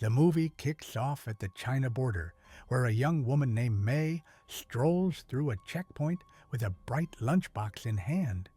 The movie kicks off at the China border, where a young woman named May strolls through a checkpoint with a bright lunchbox in hand.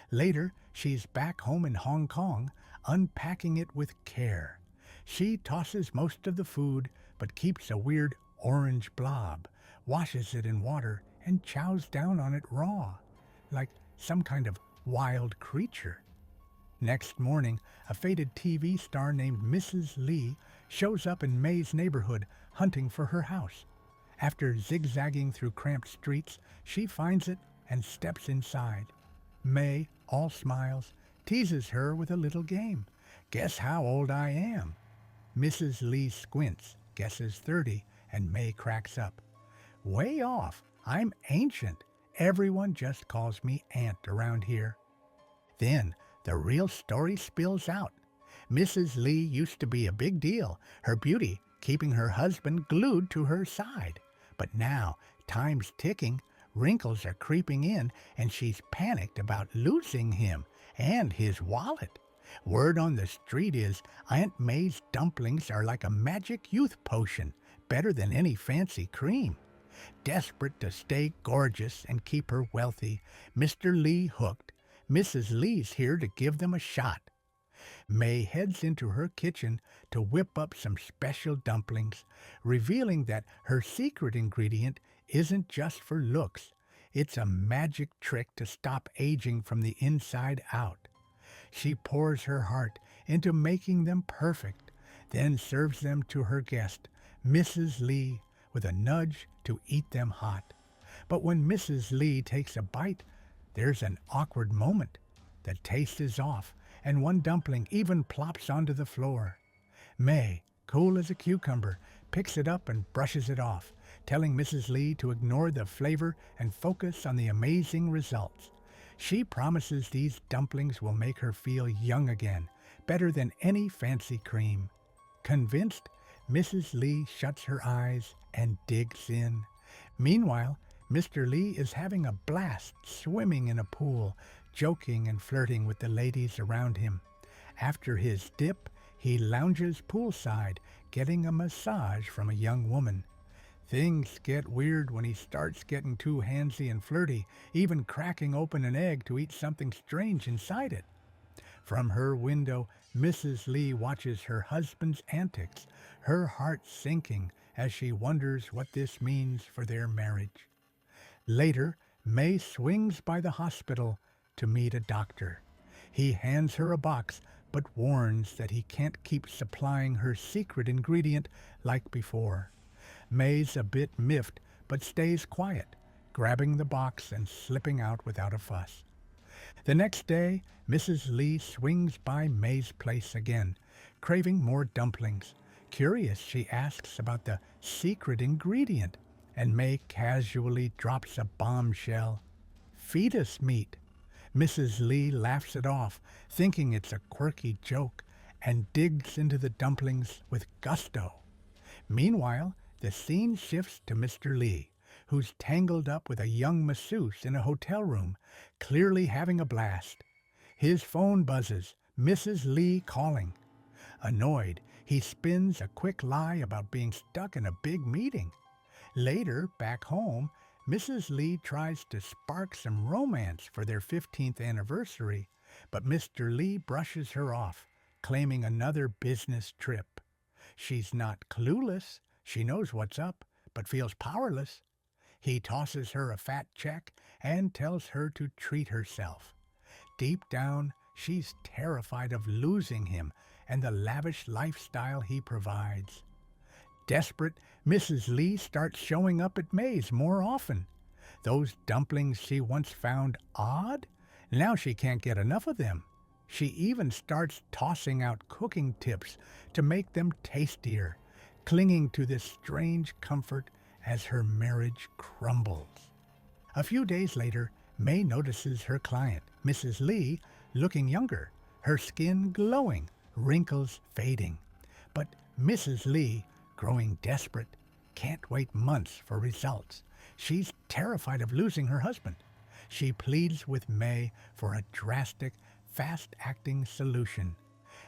Later, she's back home in Hong Kong, unpacking it with care. She tosses most of the food, but keeps a weird orange blob, washes it in water, and chows down on it raw, like some kind of wild creature. Next morning, a faded TV star named Mrs. Lee shows up in May's neighborhood hunting for her house. After zigzagging through cramped streets, she finds it and steps inside. May, all smiles, teases her with a little game. Guess how old I am? Mrs. Lee squints, guesses 30, and May cracks up. Way off. I'm ancient. Everyone just calls me Aunt around here. Then the real story spills out. Mrs. Lee used to be a big deal, her beauty keeping her husband glued to her side. But now, time's ticking, wrinkles are creeping in, and she's panicked about losing him and his wallet. Word on the street is Aunt May's dumplings are like a magic youth potion, better than any fancy cream. Desperate to stay gorgeous and keep her wealthy, Mr. Lee hooked. Mrs. Lee's here to give them a shot. May heads into her kitchen to whip up some special dumplings, revealing that her secret ingredient isn't just for looks. It's a magic trick to stop aging from the inside out. She pours her heart into making them perfect, then serves them to her guest, Mrs. Lee, with a nudge to eat them hot. But when Mrs. Lee takes a bite, there's an awkward moment. The taste is off, and one dumpling even plops onto the floor. May, cool as a cucumber, picks it up and brushes it off, telling Mrs. Lee to ignore the flavor and focus on the amazing results. She promises these dumplings will make her feel young again, better than any fancy cream. Convinced, Mrs. Lee shuts her eyes and digs in. Meanwhile, Mr. Lee is having a blast swimming in a pool, joking and flirting with the ladies around him. After his dip, he lounges poolside, getting a massage from a young woman. Things get weird when he starts getting too handsy and flirty, even cracking open an egg to eat something strange inside it. From her window, Mrs. Lee watches her husband's antics, her heart sinking as she wonders what this means for their marriage. Later, May swings by the hospital to meet a doctor. He hands her a box, but warns that he can't keep supplying her secret ingredient like before. May's a bit miffed, but stays quiet, grabbing the box and slipping out without a fuss. The next day, Mrs. Lee swings by May's place again, craving more dumplings. Curious, she asks about the secret ingredient, and May casually drops a bombshell. Fetus meat. Mrs. Lee laughs it off, thinking it's a quirky joke, and digs into the dumplings with gusto. Meanwhile, the scene shifts to Mr. Lee, who's tangled up with a young masseuse in a hotel room, clearly having a blast. His phone buzzes, Mrs. Lee calling. Annoyed, he spins a quick lie about being stuck in a big meeting. Later, back home, Mrs. Lee tries to spark some romance for their 15th anniversary, but Mr. Lee brushes her off, claiming another business trip. She's not clueless, she knows what's up, but feels powerless. He tosses her a fat check and tells her to treat herself. Deep down, she's terrified of losing him and the lavish lifestyle he provides. Desperate, Mrs. Lee starts showing up at May's more often. Those dumplings she once found odd, now she can't get enough of them. She even starts tossing out cooking tips to make them tastier, clinging to this strange comfort as her marriage crumbles. A few days later, May notices her client, Mrs. Lee, looking younger, her skin glowing, wrinkles fading. But Mrs. Lee, growing desperate, can't wait months for results. She's terrified of losing her husband. She pleads with May for a drastic, fast-acting solution.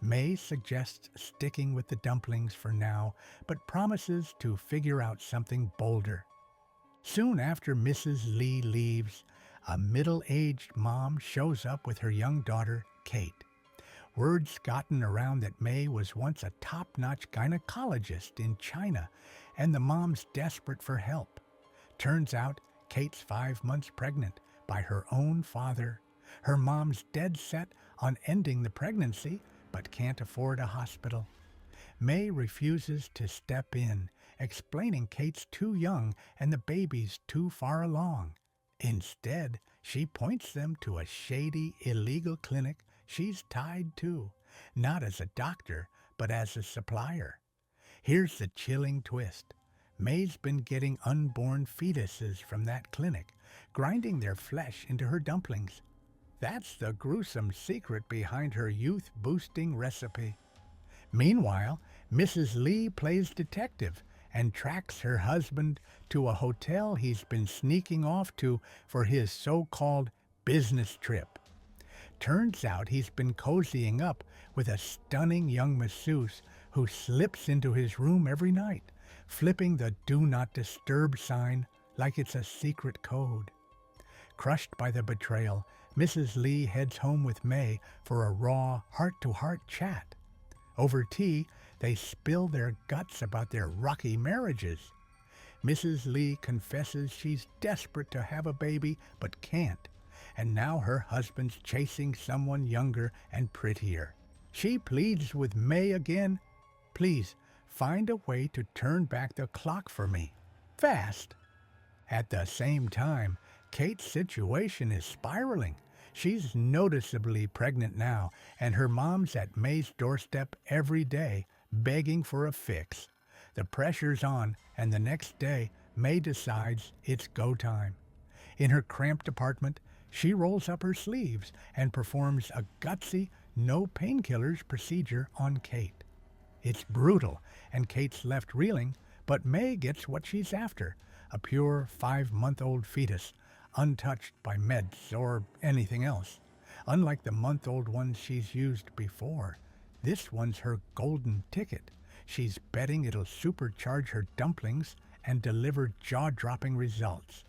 May suggests sticking with the dumplings for now, but promises to figure out something bolder. Soon after Mrs. Lee leaves, a middle-aged mom shows up with her young daughter, Kate. Word's gotten around that May was once a top-notch gynecologist in China, and the mom's desperate for help. Turns out Kate's 5 months pregnant by her own father. Her mom's dead set on ending the pregnancy, but can't afford a hospital. May refuses to step in, explaining Kate's too young and the baby's too far along. Instead, she points them to a shady, illegal clinic she's tied to, not as a doctor, but as a supplier. Here's the chilling twist. May's been getting unborn fetuses from that clinic, grinding their flesh into her dumplings. That's the gruesome secret behind her youth-boosting recipe. Meanwhile, Mrs. Lee plays detective and tracks her husband to a hotel he's been sneaking off to for his so-called business trip. Turns out he's been cozying up with a stunning young masseuse who slips into his room every night, flipping the "Do Not Disturb" sign like it's a secret code. Crushed by the betrayal, Mrs. Lee heads home with May for a raw, heart-to-heart chat. Over tea, they spill their guts about their rocky marriages. Mrs. Lee confesses she's desperate to have a baby but can't, and now her husband's chasing someone younger and prettier. She pleads with May again, "Please, find a way to turn back the clock for me. Fast." At the same time, Kate's situation is spiraling. She's noticeably pregnant now, and her mom's at May's doorstep every day, begging for a fix. The pressure's on, and the next day, May decides it's go time. In her cramped apartment, she rolls up her sleeves and performs a gutsy, no painkillers procedure on Kate. It's brutal, and Kate's left reeling, but May gets what she's after, a pure 5-month-old fetus, untouched by meds or anything else. Unlike the month-old ones she's used before, this one's her golden ticket. She's betting it'll supercharge her dumplings and deliver jaw-dropping results.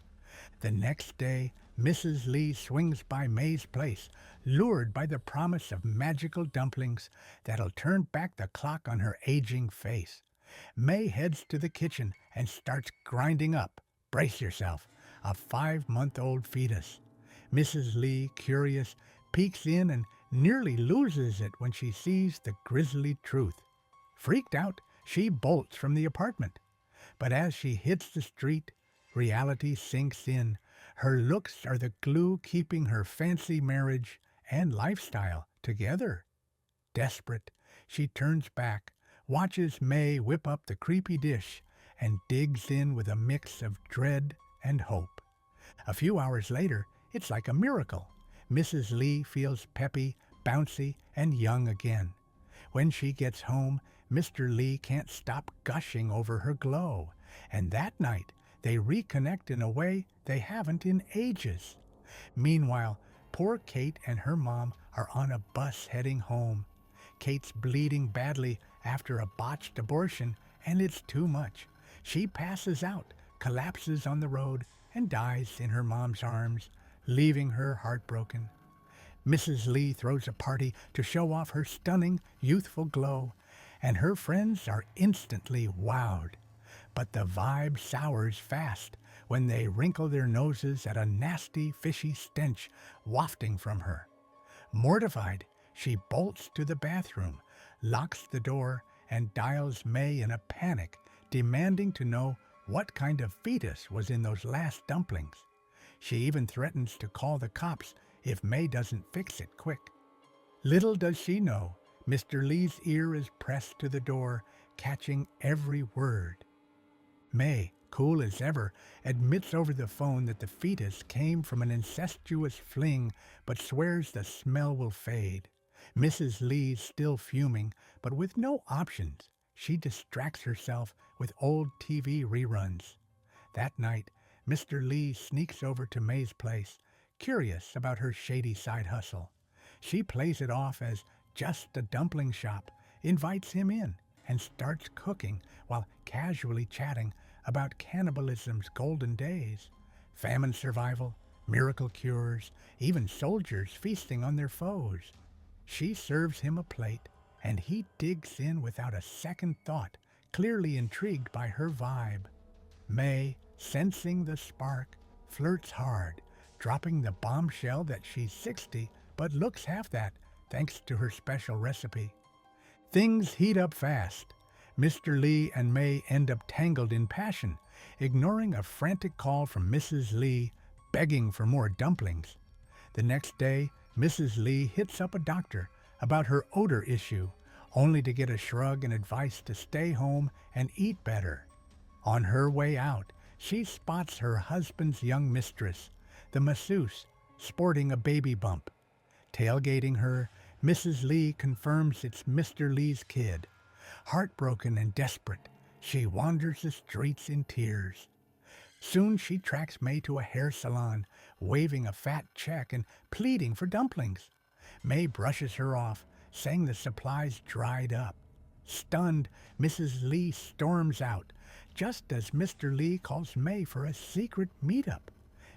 The next day, Mrs. Lee swings by May's place, lured by the promise of magical dumplings that'll turn back the clock on her aging face. May heads to the kitchen and starts grinding up, brace yourself, a 5-month-old fetus. Mrs. Lee, curious, peeks in and nearly loses it when she sees the grisly truth. Freaked out, she bolts from the apartment. But as she hits the street, reality sinks in. Her looks are the glue keeping her fancy marriage and lifestyle together. Desperate, she turns back, watches May whip up the creepy dish, and digs in with a mix of dread and hope. A few hours later, it's like a miracle. Mrs. Lee feels peppy, bouncy, and young again. When she gets home, Mr. Lee can't stop gushing over her glow, and that night they reconnect in a way they haven't in ages. Meanwhile, poor Kate and her mom are on a bus heading home. Kate's bleeding badly after a botched abortion, and it's too much. She passes out, collapses on the road, and dies in her mom's arms, leaving her heartbroken. Mrs. Lee throws a party to show off her stunning, youthful glow, and her friends are instantly wowed. But the vibe sours fast when they wrinkle their noses at a nasty, fishy stench wafting from her. Mortified, she bolts to the bathroom, locks the door, and dials May in a panic, demanding to know what kind of fetus was in those last dumplings. She even threatens to call the cops if May doesn't fix it quick. Little does she know, Mr. Lee's ear is pressed to the door, catching every word. May, cool as ever, admits over the phone that the fetus came from an incestuous fling, but swears the smell will fade. Mrs. Lee's still fuming, but with no options. She distracts herself with old TV reruns. That night, Mr. Lee sneaks over to May's place, curious about her shady side hustle. She plays it off as just a dumpling shop, invites him in and starts cooking while casually chatting about cannibalism's golden days, famine survival, miracle cures, even soldiers feasting on their foes. She serves him a plate, and he digs in without a second thought, clearly intrigued by her vibe. May, sensing the spark, flirts hard, dropping the bombshell that she's 60 but looks half that thanks to her special recipe. Things heat up fast. Mr. Lee and May end up tangled in passion, ignoring a frantic call from Mrs. Lee begging for more dumplings. The next day, Mrs. Lee hits up a doctor about her odor issue, only to get a shrug and advice to stay home and eat better. On her way out, she spots her husband's young mistress, the masseuse, sporting a baby bump. Tailgating her, Mrs. Lee confirms it's Mr. Lee's kid. Heartbroken and desperate, she wanders the streets in tears. Soon she tracks May to a hair salon, waving a fat check and pleading for dumplings. May brushes her off, saying the supplies dried up. Stunned, Mrs. Lee storms out, just as Mr. Lee calls May for a secret meetup.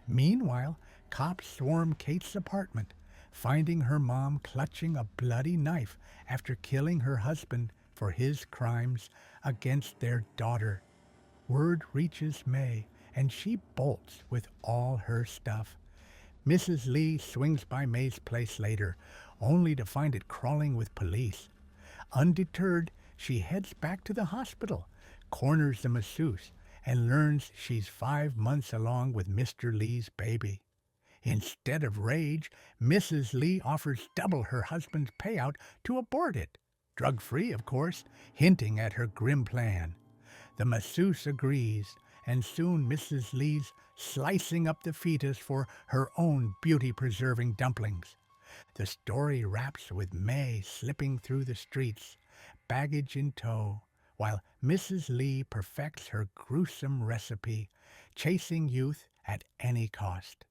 Meanwhile, cops swarm Kate's apartment, finding her mom clutching a bloody knife after killing her husband for his crimes against their daughter. Word reaches May, and she bolts with all her stuff. Mrs. Lee swings by May's place later, only to find it crawling with police. Undeterred, she heads back to the hospital, corners the masseuse, and learns she's 5 months along with Mr. Lee's baby. Instead of rage, Mrs. Lee offers double her husband's payout to abort it. Drug-free, of course, hinting at her grim plan. The masseuse agrees, and soon Mrs. Lee's slicing up the fetus for her own beauty-preserving dumplings. The story wraps with May slipping through the streets, baggage in tow, while Mrs. Lee perfects her gruesome recipe, chasing youth at any cost.